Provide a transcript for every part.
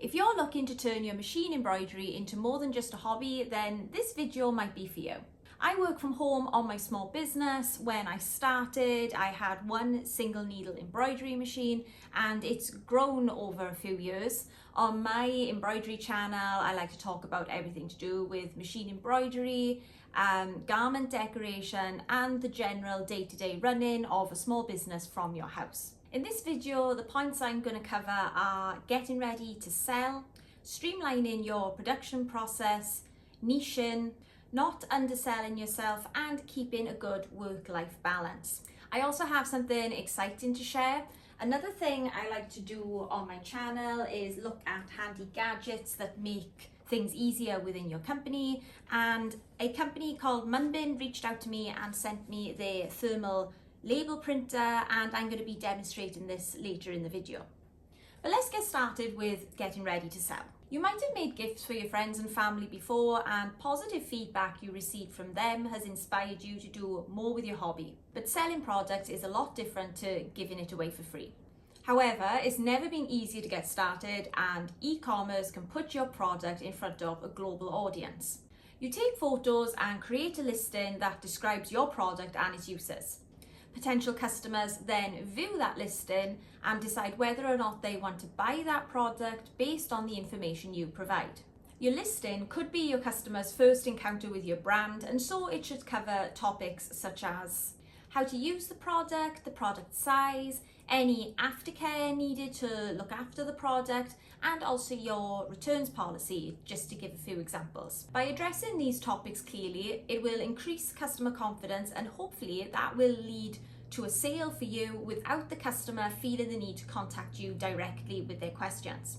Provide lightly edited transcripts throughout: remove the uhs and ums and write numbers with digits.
If you're looking to turn your machine embroidery into more than just a hobby, then this video might be for you. I work from home on my small business. When I started, I had one single needle embroidery machine and it's grown over a few years. On my embroidery channel, I like to talk about everything to do with machine embroidery, garment decoration and the general day-to-day running of a small business from your house. In this video, the points I'm going to cover are getting ready to sell, streamlining your production process, niching, not underselling yourself, and keeping a good work-life balance. I also have something exciting to share. Another thing I like to do on my channel is look at handy gadgets that make things easier within your company, and a company called MUNBYN reached out to me and sent me their thermal label printer, and I'm going to be demonstrating this later in the video. But let's get started with getting ready to sell. You might have made gifts for your friends and family before, and positive feedback you received from them has inspired you to do more with your hobby. But selling products is a lot different to giving it away for free. However, it's never been easier to get started, and e-commerce can put your product in front of a global audience. You take photos and create a listing that describes your product and its uses. Potential customers then view that listing and decide whether or not they want to buy that product based on the information you provide. Your listing could be your customer's first encounter with your brand, and so it should cover topics such as how to use the product size, any aftercare needed to look after the product, and also your returns policy, just to give a few examples. By addressing these topics clearly, it will increase customer confidence, and hopefully that will lead to a sale for you without the customer feeling the need to contact you directly with their questions.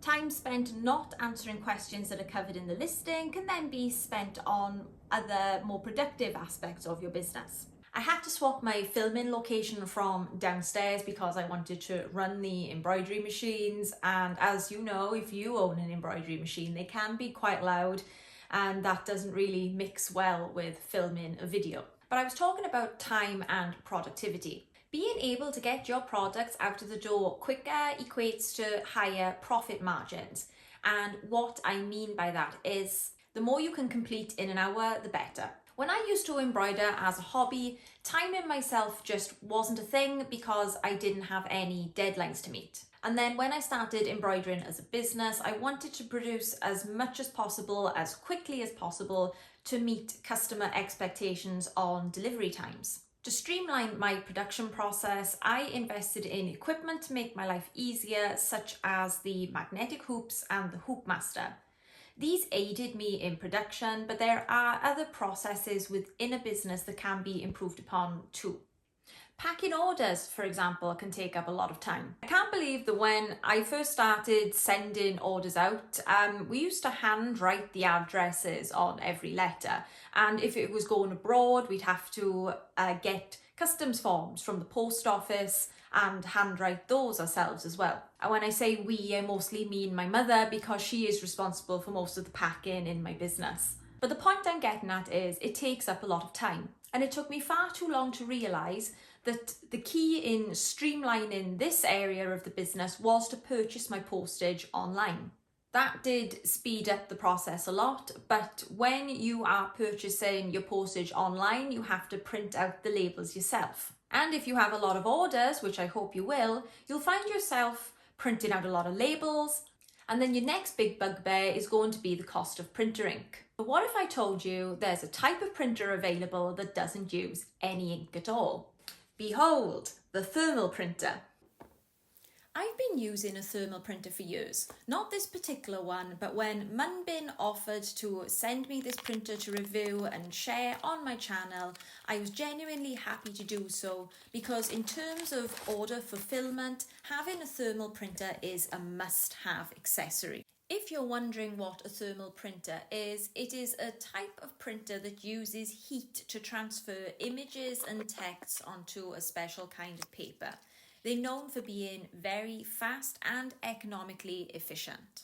Time spent not answering questions that are covered in the listing can then be spent on other more productive aspects of your business. I had to swap my filming location from downstairs because I wanted to run the embroidery machines, and as you know, if you own an embroidery machine, they can be quite loud, and that doesn't really mix well with filming a video. But I was talking about time and productivity. Being able to get your products out of the door quicker equates to higher profit margins, and what I mean by that is the more you can complete in an hour, the better. When I used to embroider as a hobby, timing myself just wasn't a thing because I didn't have any deadlines to meet. And then when I started embroidering as a business, I wanted to produce as much as possible, as quickly as possible, to meet customer expectations on delivery times. To streamline my production process, I invested in equipment to make my life easier, such as the magnetic hoops and the Hoop Master. These aided me in production, but there are other processes within a business that can be improved upon too. Packing orders, for example, can take up a lot of time. I can't believe that when I first started sending orders out, we used to handwrite the addresses on every letter. And if it was going abroad, we'd have to get customs forms from the post office and handwrite those ourselves as well. And when I say we, I mostly mean my mother, because she is responsible for most of the packing in my business. But the point I'm getting at is it takes up a lot of time. And it took me far too long to realise that the key in streamlining this area of the business was to purchase my postage online. That did speed up the process a lot, but when you are purchasing your postage online, you have to print out the labels yourself. And if you have a lot of orders, which I hope you will, you'll find yourself printing out a lot of labels, and then your next big bugbear is going to be the cost of printer ink. But what if I told you there's a type of printer available that doesn't use any ink at all? Behold, the thermal printer. I've been using a thermal printer for years. Not this particular one, but when MUNBYN offered to send me this printer to review and share on my channel, I was genuinely happy to do so, because in terms of order fulfillment, having a thermal printer is a must-have accessory. If you're wondering what a thermal printer is, it is a type of printer that uses heat to transfer images and texts onto a special kind of paper. They're known for being very fast and economically efficient.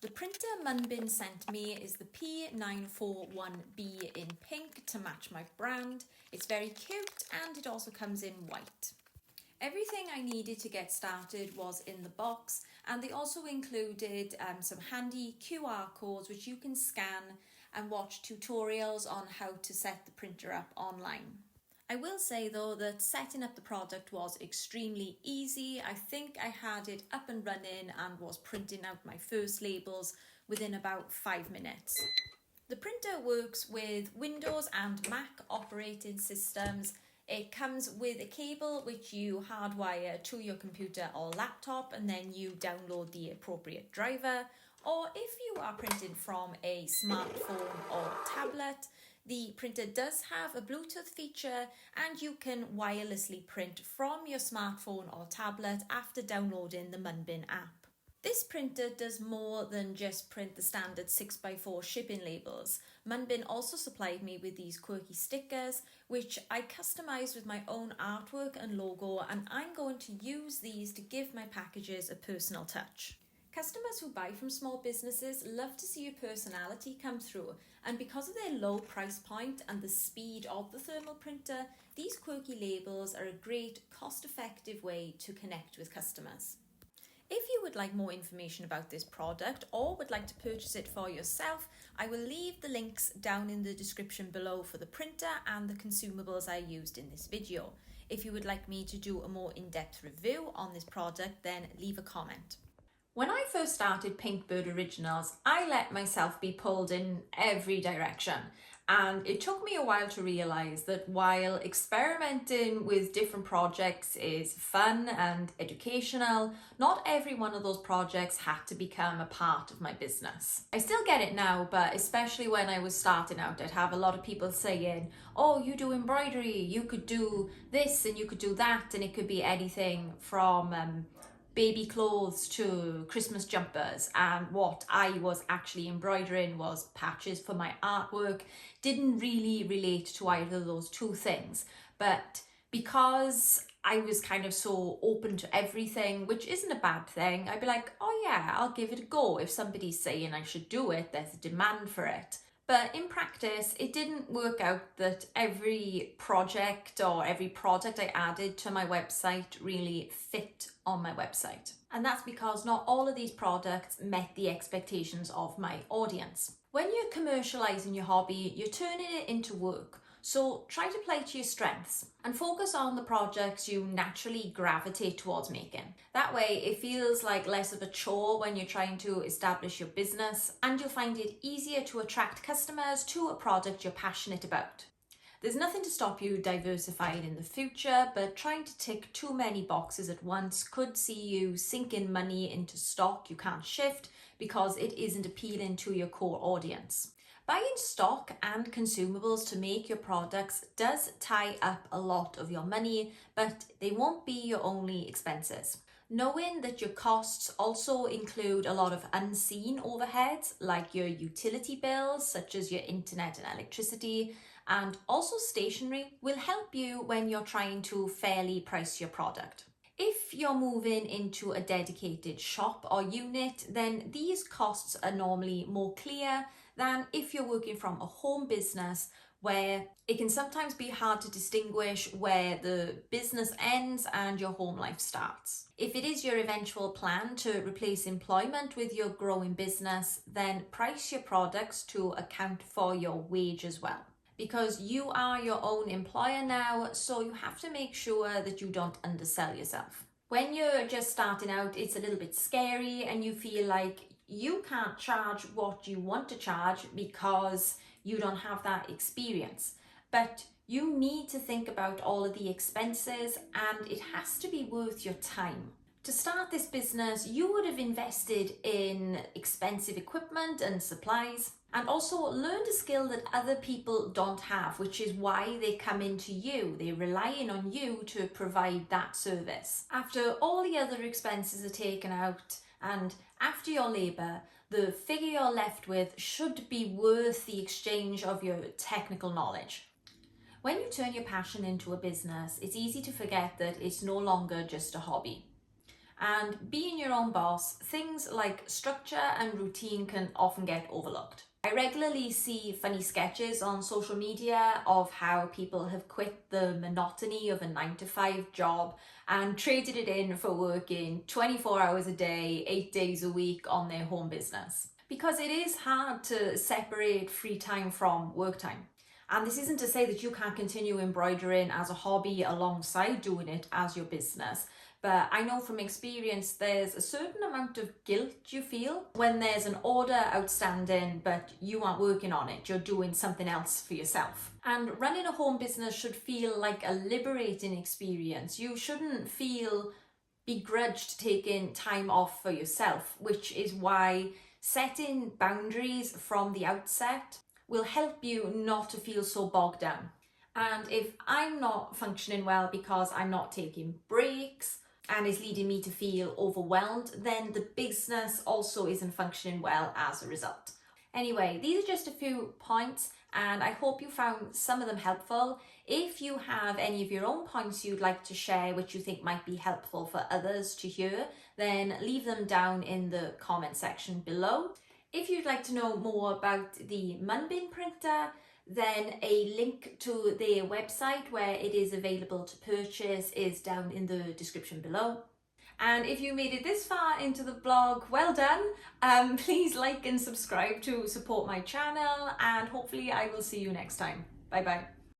The printer MUNBYN sent me is the P941B in pink to match my brand. It's very cute, and it also comes in white. Everything I needed to get started was in the box, and they also included some handy QR codes which you can scan and watch tutorials on how to set the printer up online. I will say though that setting up the product was extremely easy. I think I had it up and running and was printing out my first labels within about 5 minutes. The printer works with Windows and Mac operating systems. It comes with a cable which you hardwire to your computer or laptop, and then you download the appropriate driver. Or if you are printing from a smartphone or tablet, the printer does have a Bluetooth feature and you can wirelessly print from your smartphone or tablet after downloading the MUNBYN app. This printer does more than just print the standard 6x4 shipping labels. MUNBYN also supplied me with these quirky stickers, which I customised with my own artwork and logo, and I'm going to use these to give my packages a personal touch. Customers who buy from small businesses love to see your personality come through, and because of their low price point and the speed of the thermal printer, these quirky labels are a great, cost-effective way to connect with customers. If you would like more information about this product or would like to purchase it for yourself, I will leave the links down in the description below for the printer and the consumables I used in this video. If you would like me to do a more in-depth review on this product, then leave a comment. When I first started Pinkbird Originals, I let myself be pulled in every direction. And it took me a while to realise that while experimenting with different projects is fun and educational, not every one of those projects had to become a part of my business. I still get it now, but especially when I was starting out, I'd have a lot of people saying, oh, you do embroidery, you could do this and you could do that, and it could be anything from baby clothes to Christmas jumpers, and what I was actually embroidering was patches for my artwork. Didn't really relate to either of those two things, but because I was kind of so open to everything, which isn't a bad thing, I'd be like, oh yeah, I'll give it a go. If somebody's saying I should do it, there's a demand for it. But in practice, it didn't work out that every project or every product I added to my website really fit on my website. And that's because not all of these products met the expectations of my audience. When you're commercializing your hobby, you're turning it into work. So try to play to your strengths and focus on the projects you naturally gravitate towards making. That way it feels like less of a chore when you're trying to establish your business, and you'll find it easier to attract customers to a product you're passionate about. There's nothing to stop you diversifying in the future, but trying to tick too many boxes at once could see you sinking money into stock you can't shift because it isn't appealing to your core audience. Buying stock and consumables to make your products does tie up a lot of your money, but they won't be your only expenses. Knowing that your costs also include a lot of unseen overheads like your utility bills, such as your internet and electricity, and also stationery, will help you when you're trying to fairly price your product. If you're moving into a dedicated shop or unit, then these costs are normally more clear than if you're working from a home business, where it can sometimes be hard to distinguish where the business ends and your home life starts. If it is your eventual plan to replace employment with your growing business, then price your products to account for your wage as well. Because you are your own employer now, so you have to make sure that you don't undersell yourself. When you're just starting out, it's a little bit scary and you feel like you can't charge what you want to charge because you don't have that experience. But you need to think about all of the expenses, and it has to be worth your time. To start this business, you would have invested in expensive equipment and supplies, and also learned a skill that other people don't have, which is why they come into you. They're relying on you to provide that service. After all the other expenses are taken out, and after your labour, the figure you're left with should be worth the exchange of your technical knowledge. When you turn your passion into a business, it's easy to forget that it's no longer just a hobby. And being your own boss, things like structure and routine can often get overlooked. I regularly see funny sketches on social media of how people have quit the monotony of a 9-to-5 job and traded it in for working 24 hours a day, 8 days a week on their home business. Because it is hard to separate free time from work time. And this isn't to say that you can't continue embroidering as a hobby alongside doing it as your business. But I know from experience there's a certain amount of guilt you feel when there's an order outstanding but you aren't working on it, you're doing something else for yourself. And running a home business should feel like a liberating experience. You shouldn't feel begrudged taking time off for yourself, which is why setting boundaries from the outset will help you not to feel so bogged down. And if I'm not functioning well because I'm not taking breaks, and is leading me to feel overwhelmed, then the business also isn't functioning well as a result. Anyway, these are just a few points and I hope you found some of them helpful. If you have any of your own points you'd like to share which you think might be helpful for others to hear, then leave them down in the comment section below. If you'd like to know more about the MUNBYN printer, then a link to their website where it is available to purchase is down in the description below. And if you made it this far into the vlog, well done. Please like and subscribe to support my channel, and hopefully I will see you next time. Bye bye.